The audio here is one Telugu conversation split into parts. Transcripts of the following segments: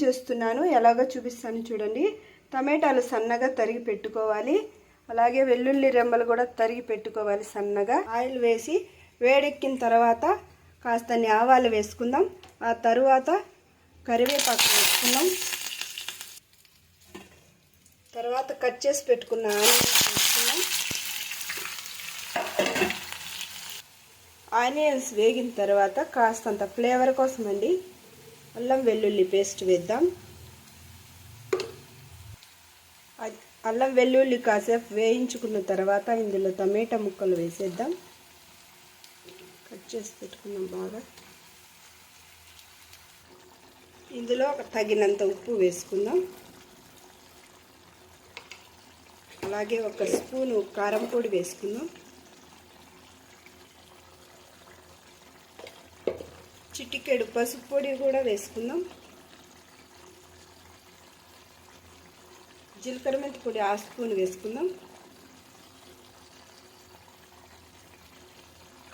చేస్తున్నాను, ఎలాగో చూపిస్తాను చూడండి. టమాటాలు సన్నగా తరిగి పెట్టుకోవాలి. అలాగే వెల్లుల్లి రెమ్మలు కూడా తరిగి పెట్టుకోవాలి సన్నగా. ఆయిల్ వేసి వేడెక్కిన తర్వాత కాస్త ఆవాలు వేసుకుందాం. ఆ తరువాత కరివేపాకు వేసుకుందాం. తర్వాత కట్ చేసి పెట్టుకున్న ఆనియన్స్ వేసుకుందాం. ఆనియన్స్ వేగిన తర్వాత కాస్తంత ఫ్లేవర్ కోసం అండి అల్లం వెల్లుల్లి పేస్ట్ వేద్దాం. అల్లం వెల్లుల్లి కాసేపు వేయించుకున్న తర్వాత ఇందులో టమాటా ముక్కలు వేసేద్దాం. కట్ చేసి పెట్టుకున్నాం బాగా. ఇందులో తగినంత ఉప్పు వేసుకుందాం. అలాగే 1 స్పూను కారం పొడి వేసుకుందాం. చిటికెడు పసుపు పొడి కూడా వేసుకుందాం. జీలకర్ర మెంతి పొడి 1 స్పూన్ వేసుకుందాం.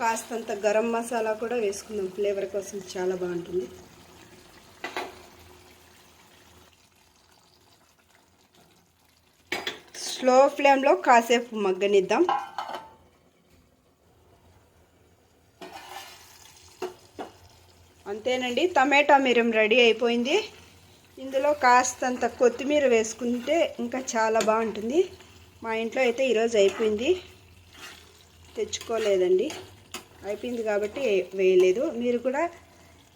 కాస్తంత గరం మసాలా కూడా వేసుకుందాం, ఫ్లేవర్ కోసం చాలా బాగుంటుంది. స్లో ఫ్లేమ్లో కాసేపు మగ్గనిద్దాం. అంతేనండి, టమాటా మిరం రెడీ అయిపోయింది. ఇందులో కాస్తంత కొత్తిమీర వేసుకుంటే ఇంకా చాలా బాగుంటుంది. మా ఇంట్లో అయితే ఈరోజు అయిపోయింది, తెచ్చుకోలేదండి. అయిపోయింది కాబట్టి వేయలేదు. మీరు కూడా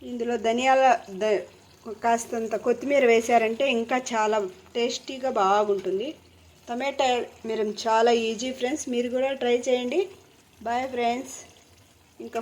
ఇందులో కాస్తంత కొత్తిమీర వేశారంటే ఇంకా చాలా టేస్టీగా బాగుంటుంది. టమాటా మిరం చాలా ఈజీ ఫ్రెండ్స్, మీరు కూడా ట్రై చేయండి. Boyfriends. ఇంకా